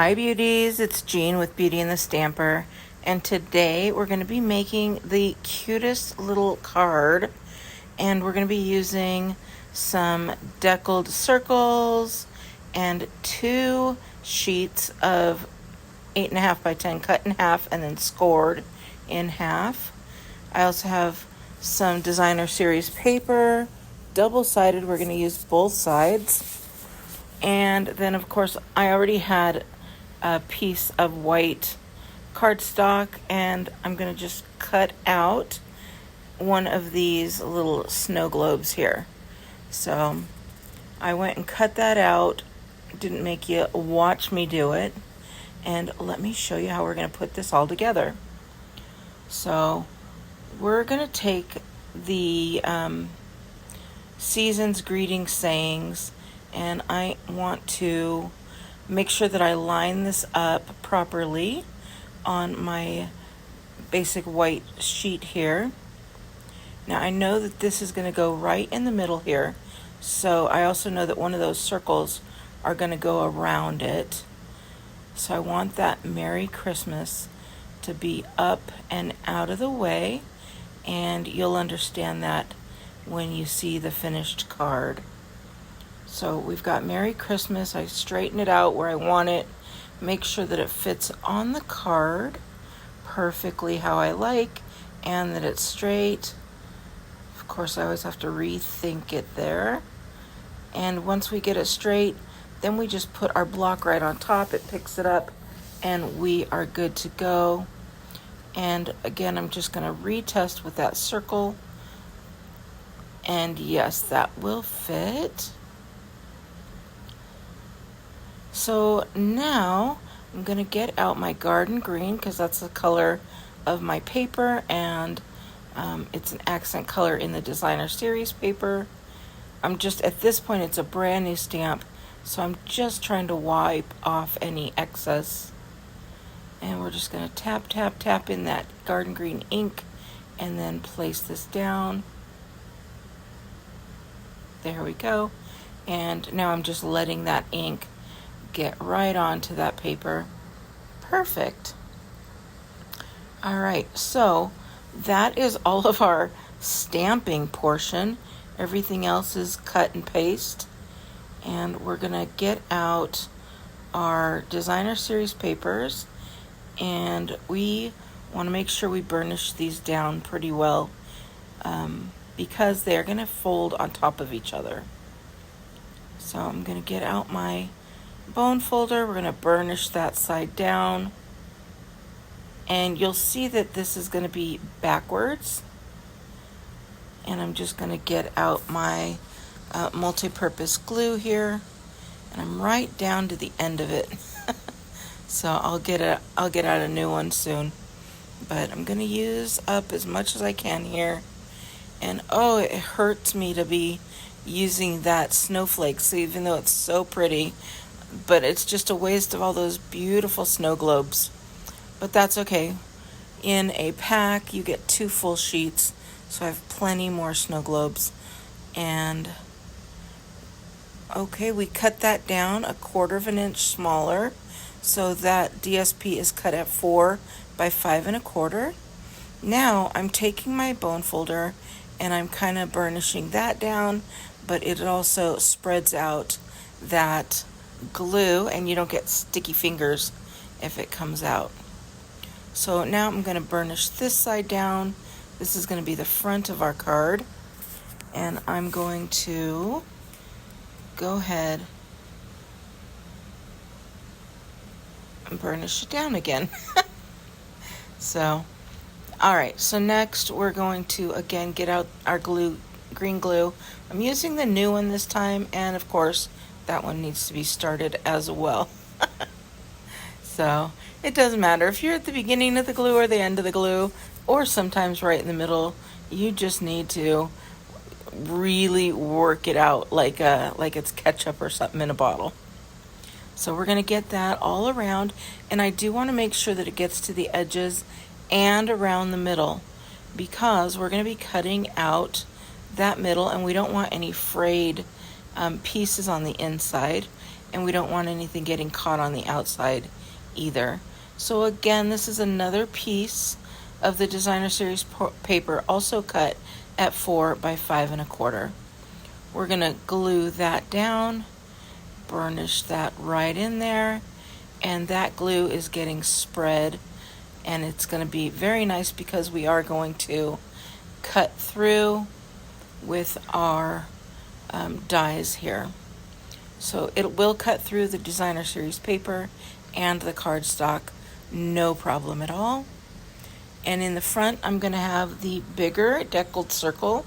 Hi beauties, it's Jean with Beauty and the Stamper, and today we're going to be making the cutest little card, and we're going to be using some deckled circles and 2 sheets of 8.5 by 10 cut in half and then scored in half. I also have some designer series paper, double-sided. We're going to use both sides. And then, of course, I already had a piece of white cardstock, and I'm going to just cut out one of these little snow globes here. So I went and cut that out. Didn't make you watch me do it. And let me show you how we're going to put this all together. So we're going to take the Season's Greeting Sayings, and I want to make sure that I line this up properly on my basic white sheet here. Now I know that this is going to go right in the middle here, so I also know that one of those circles are going to go around it. So I want that Merry Christmas to be up and out of the way, and you'll understand that when you see the finished card. So we've got Merry Christmas. I straighten it out where I want it, make sure that it fits on the card perfectly how I like, and that it's straight. Of course, I always have to rethink it there. And once we get it straight, then we just put our block right on top. It picks it up, and we are good to go. And again, I'm just going to retest with that circle. And yes, that will fit. So now I'm going to get out my garden green, because that's the color of my paper, and it's an accent color in the designer series paper. I'm just, at this point, it's a brand new stamp, so I'm just trying to wipe off any excess. And we're just going to tap, tap, tap in that garden green ink, and then place this down. There we go. And now I'm just letting that ink get right onto that paper. Perfect. All right, so that is all of our stamping portion. Everything else is cut and paste. And we're gonna get out our designer series papers, and we want to make sure we burnish these down pretty well, because they're gonna fold on top of each other. So I'm gonna get out my bone folder. We're going to burnish that side down, and you'll see that this is going to be backwards. And I'm just going to get out my multi-purpose glue here, and I'm right down to the end of it. So I'll get out a new one soon, but I'm going to use up as much as I can here. And oh, it hurts me to be using that snowflakes, even though it's so pretty. But it's just a waste of all those beautiful snow globes. But that's okay. In a pack, you get 2 full sheets, so I have plenty more snow globes. And okay, we cut that down 1/4 inch smaller, so that DSP is cut at 4 by 5 1/4. Now I'm taking my bone folder and I'm kind of burnishing that down, but it also spreads out that glue, and you don't get sticky fingers if it comes out. So now I'm going to burnish this side down. This is going to be the front of our card, and I'm going to go ahead and burnish it down again. So all right, so next we're going to again get out our glue, green glue. I'm using the new one this time, and of course that one needs to be started as well. So it doesn't matter if you're at the beginning of the glue or the end of the glue, or sometimes right in the middle. You just need to really work it out like it's ketchup or something in a bottle. So we're going to get that all around, and I do want to make sure that it gets to the edges and around the middle, because we're going to be cutting out that middle, and we don't want any frayed pieces on the inside, and we don't want anything getting caught on the outside either. So again, this is another piece of the designer series paper, also cut at 4 by 5 1/4. We're going to glue that down, burnish that right in there, and that glue is getting spread, and it's going to be very nice because we are going to cut through with our dies here. So it will cut through the designer series paper and the cardstock, no problem at all. And in the front, I'm going to have the bigger deckled circle,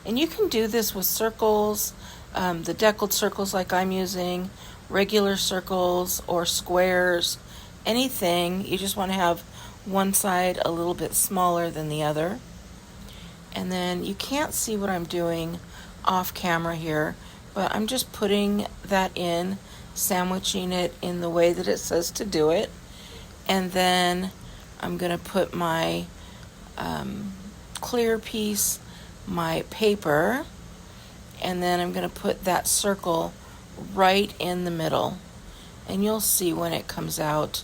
and you can do this with circles, the deckled circles like I'm using, regular circles or squares, anything. You just want to have one side a little bit smaller than the other. And then you can't see what I'm doing off camera here, but I'm just putting that in, sandwiching it in the way that it says to do it. And then I'm going to put my clear piece, my paper, and then I'm going to put that circle right in the middle. And you'll see when it comes out,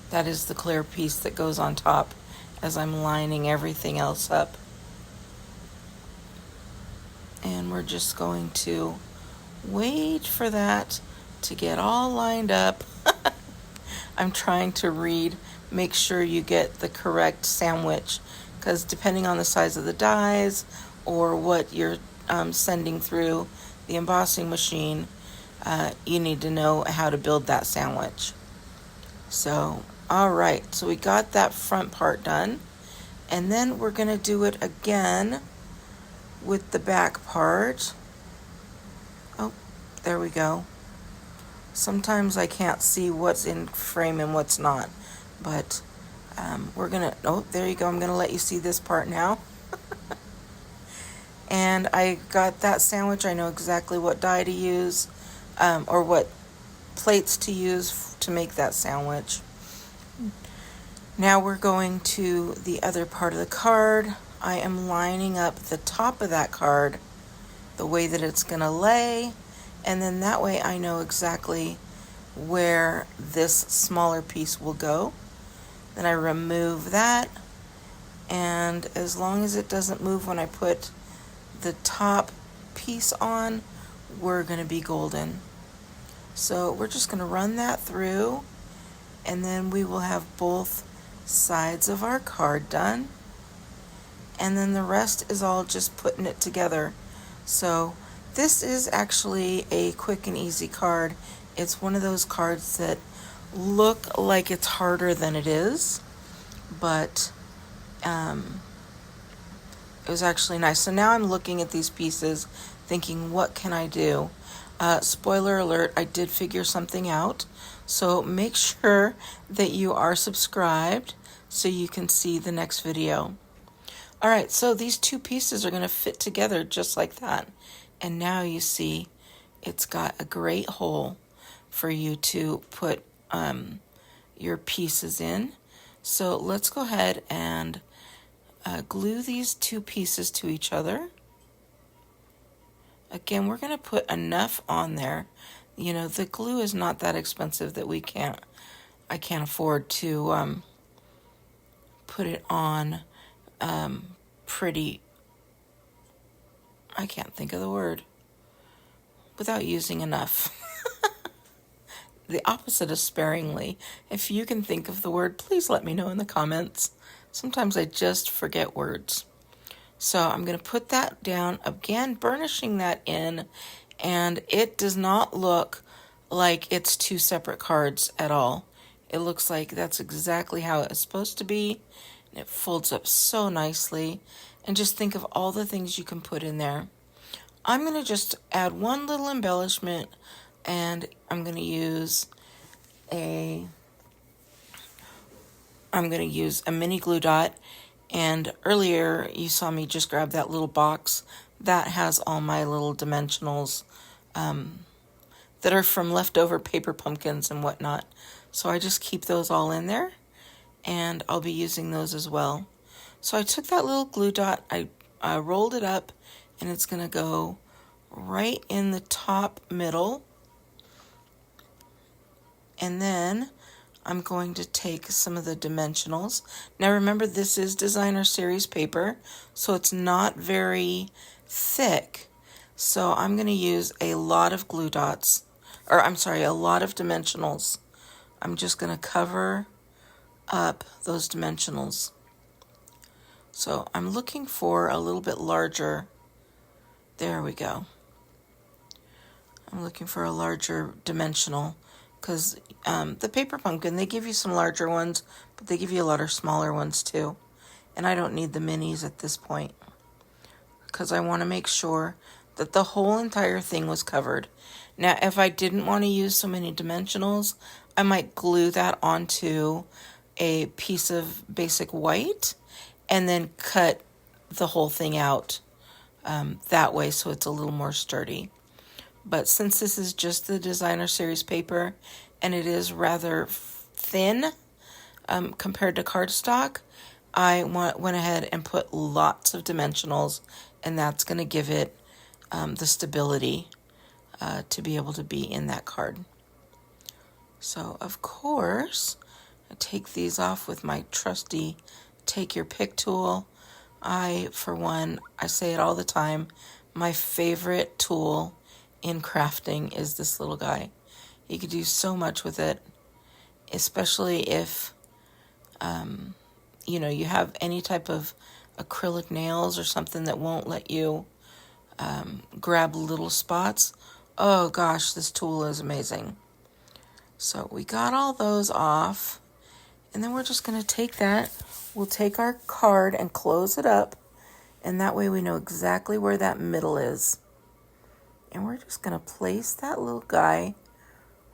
that is the clear piece that goes on top as I'm lining everything else up. And we're just going to wait for that to get all lined up. I'm trying to read, make sure you get the correct sandwich, because depending on the size of the dies or what you're sending through the embossing machine, you need to know how to build that sandwich. So, all right, so we got that front part done, and then we're going to do it again with the back part. Oh, there we go. Sometimes I can't see what's in frame and what's not, but we're gonna, oh, there you go. I'm gonna let you see this part now. And I got that sandwich. I know exactly what die to use, or what plates to use to make that sandwich. Now we're going to the other part of the card. I am lining up the top of that card the way that it's gonna lay, and then that way I know exactly where this smaller piece will go. Then I remove that, and as long as it doesn't move when I put the top piece on, we're going to be golden. So we're just going to run that through, and then we will have both sides of our card done, and then the rest is all just putting it together. So this is actually a quick and easy card. It's one of those cards that look like it's harder than it is, but it was actually nice. So now I'm looking at these pieces thinking, what can I do? Spoiler alert, I did figure something out. So make sure that you are subscribed so you can see the next video. All right, so these two pieces are going to fit together just like that. And now you see it's got a great hole for you to put your pieces in. So let's go ahead and glue these two pieces to each other. Again, we're going to put enough on there. You know, the glue is not that expensive that I can't afford to put it on pretty, I can't think of the word, without using enough. The opposite of sparingly. If you can think of the word, please let me know in the comments. Sometimes I just forget words. So I'm going to put that down, again, burnishing that in, and it does not look like it's two separate cards at all. It looks like that's exactly how it's supposed to be, and it folds up so nicely. And just think of all the things you can put in there. I'm going to just add one little embellishment, and I'm going to use a mini glue dot. And earlier you saw me just grab that little box that has all my little dimensionals that are from leftover paper pumpkins and whatnot. So I just keep those all in there, and I'll be using those as well. So I took that little glue dot, I rolled it up and it's going to go right in the top middle. And then I'm going to take some of the dimensionals. Now remember, this is designer series paper, so it's not very thick. So I'm going to use a lot of glue dots, or I'm sorry, a lot of dimensionals. I'm just going to cover up those dimensionals. So I'm looking for a little bit larger. There we go. I'm looking for a larger dimensional, because the paper pumpkin, they give you some larger ones, but they give you a lot of smaller ones too. And I don't need the minis at this point, because I want to make sure that the whole entire thing was covered. Now, if I didn't want to use so many dimensionals, I might glue that onto a piece of basic white and then cut the whole thing out that way, so it's a little more sturdy. But since this is just the designer series paper and it is rather thin compared to cardstock, I went ahead and put lots of dimensionals, and that's going to give it the stability to be able to be in that card. So of course, I take these off with my trusty take your pick tool. For one, I say it all the time, my favorite tool in crafting is this little guy. You could do so much with it, especially if you have any type of acrylic nails or something that won't let you grab little spots. Oh gosh, this tool is amazing. So we got all those off, and then we're just going to take that. We'll take our card and close it up, and that way we know exactly where that middle is. And we're just going to place that little guy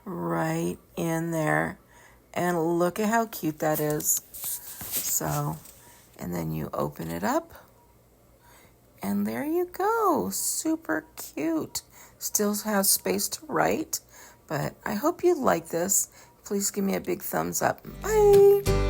right in there. And look at how cute that is. So, and then you open it up. And there you go. Super cute. Still has space to write. But I hope you like this. Please give me a big thumbs up. Bye.